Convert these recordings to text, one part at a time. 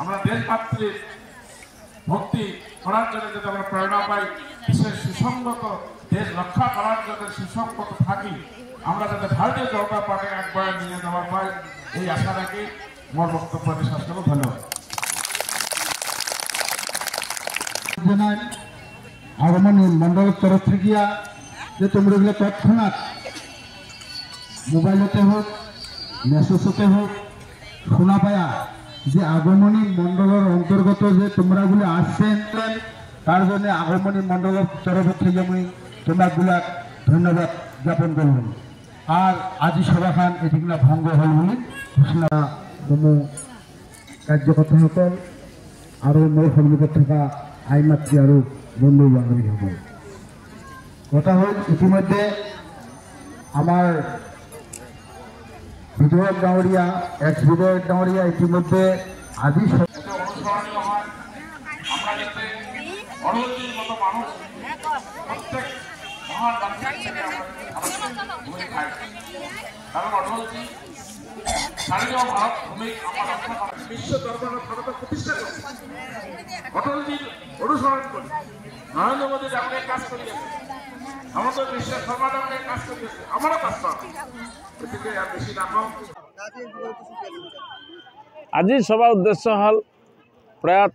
আমরা দেশমাতৃক ভক্তি করার জন্য যাতে আমরা প্রেরণা পাই, দেশের সুসংগত দেশ রক্ষা করার জন্য সুসংগত থাকি, আমরা যাতে ভারতীয় জনতা পার্টি একবার নিয়ে যাওয়ার পাই, এই আশা রাখি মোর বক্তব্য শেষ করব। ধন্যবাদ। আগমনী মন্ডলের তরফ থেকে যে তোমরা এগুলো তৎক্ষণাৎ মোবাইলতে হোক মেসেজতে হোক শোনা পায়া যে আগমনী মন্ডলের অন্তর্গত যে তোমরাগুলো আসছেন, তার জন্য আগমনী মন্ডলের তরফ থেকে আমি তোমরাগুলা ধন্যবাদ জ্ঞাপন করলাম। আর আজি সভাখান এদিকলা ভঙ্গ হল বলে ঘোষণা কোনো কার্যকর্তাসকল আর মোৰ সন্মুখত থকা আই মাতৃ আৰু বন্ধু বান্ধৱীসকল, কথা হ'ল ইতিমধ্যে আমাৰ বিধায়ক ডাঙৰীয়া এক্স বিধায়ক ডাঙৰীয়া ইতিমধ্যে আজি বিশ্ব দরবারে ভারতের প্রতিষ্ঠা করে অটলজির অনুসরণ করে নরেন্দ্র মোদী যেমন কাজ করিয়েছে, আমাদের বিশ্বের সর্বাধমে কাজ করিয়েছে, আমারও কাজ করা এদিকে আর বেশি না কম। আজি সভা উদ্দেশ্য হল প্রয়াত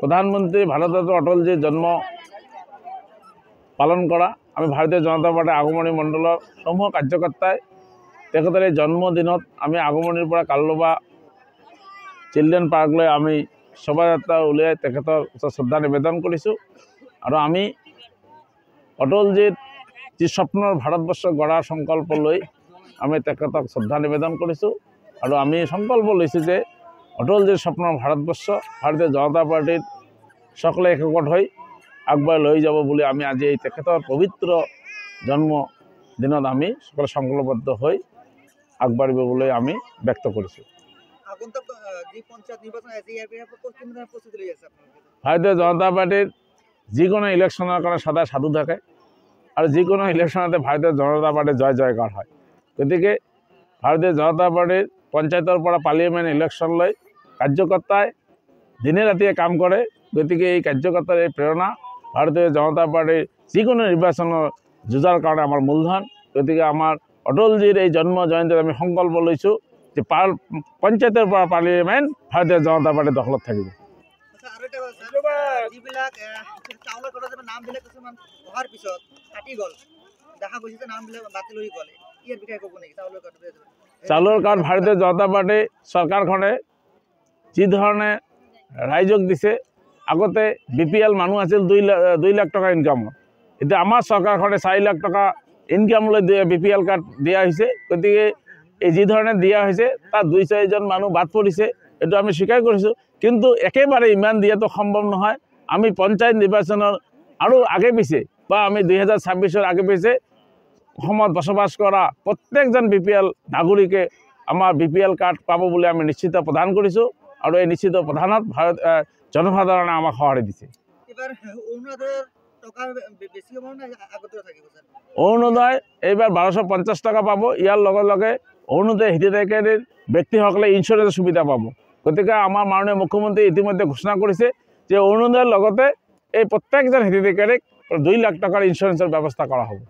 প্রধানমন্ত্রী ভারতরত্ন অটলজির জন্ম পালন করা। আমি ভারতীয় জনতা পার্টির আগমনী মণ্ডলের সমূহ কার্যকর্তায় তেখেতের এই জন্মদিনত আমি আগমনীর পৰা কালুবা চিলড্ৰেন পাৰ্কলৈ আমি শোভাযাত্ৰা উলিয়াই তেখেতৰ ওচৰত শ্ৰদ্ধা নিবেদন কৰিছোঁ। আৰু আমি অটলজিৰ যি স্বপ্নৰ ভাৰতবৰ্ষ গঢ়াৰ সংকল্প লৈ আমি তেখেতক শ্ৰদ্ধা নিবেদন কৰিছোঁ। আৰু আমি সংকল্প লৈছোঁ যে অটলজিৰ স্বপ্নৰ ভাৰতবৰ্ষ ভাৰতীয় জনতা পাৰ্টিৰ সকলে একগোট হৈ আগবঢ়াই লৈ যাব বুলি আমি আজি এই তেখেতৰ পবিত্ৰ জন্মদিনত আমি সকলে সংকল্পবদ্ধ হৈ আগবাঢ়িব বুলি আমি ব্যক্ত কৰিছোঁ। ভারতীয় জনতা পার্টির যিকোনো ইলেকশনের কারণে সদায় সাধু থাকে, আর যিকোনো ইলেকশনতে ভারতীয় জনতা পার্টির জয় জয়কার হয়। গতিকে ভারতীয় জনতা পার্টির পঞ্চায়েতের পৰা পার্লিয়ামেন্ট ইলেকশন লৈ কার্যকর্তায় দিনে রাতিয়ে কাম করে। গতিকে এই কার্যকর্তার এই প্রেরণা ভারতীয় জনতা পার্টির যিকোনো নির্বাচনের যুঁজাৰ কাৰণে আমাৰ মূলধন। গতিকে আমাৰ অটলজিৰ এই জন্ম জয়ন্তীত আমি সংকল্প লৈছোঁ যে পঞ্চায়েতেৰ পৰা পাৰ্লিয়ামেন্ট ভাৰতীয় জনতা পাৰ্টি দখলত থাকিব। চাউলৰ কাৰ্ড ভাৰতীয় জনতা পাৰ্টি চৰকাৰখনে যি ধৰণে ৰাইজক দিছে, আগতে BPL মানুহ আছিল 2 লাখ টকা ইনকামত, এতিয়া আমাৰ চৰকাৰখনে 4 লাখ টকা ইনকামলৈ BPL কাৰ্ড দিয়া হৈছে। গতিকে এই যি ধৰণে দিয়া হৈছে তাত 2-4জন মানুহ বাদ পৰিছে, এইটো আমি স্বীকাৰ কৰিছোঁ। কিন্তু একেবাৰে ইমান দিয়াটো সম্ভৱ নহয়। আমি পঞ্চায়ত নিৰ্বাচনৰ আৰু আগে পিছে বা আমি 2026-ৰ আগে পিছে অসমত বসবাস কৰা প্ৰত্যেকজন BPL নাগৰিকে আমাৰ BPL কাৰ্ড পাব বুলি আমি নিশ্চিত প্ৰদান কৰিছোঁ। আৰু এই নিশ্চিত প্ৰদানত জনসাধাৰণে আমাক সঁহাৰি দিছে। অৰুণোদয় এইবাৰ 1250 টকা পাব। ইয়াৰ লগে লগে অৰুণোদয় হিতাধিকাৰীৰ ব্যক্তিসকলে ইঞ্চুৰেঞ্চৰ সুবিধা পাব। গতিকে আমাৰ মাননীয় মুখ্যমন্ত্ৰী ইতিমধ্যে ঘোষণা কৰিছে যে অৰুণোদয়ৰ লগতে এই প্ৰত্যেকজন হিতাধিকাৰীক 2 লাখ টকাৰ ইঞ্চুৰেঞ্চৰ ব্যৱস্থা কৰা হ'ব।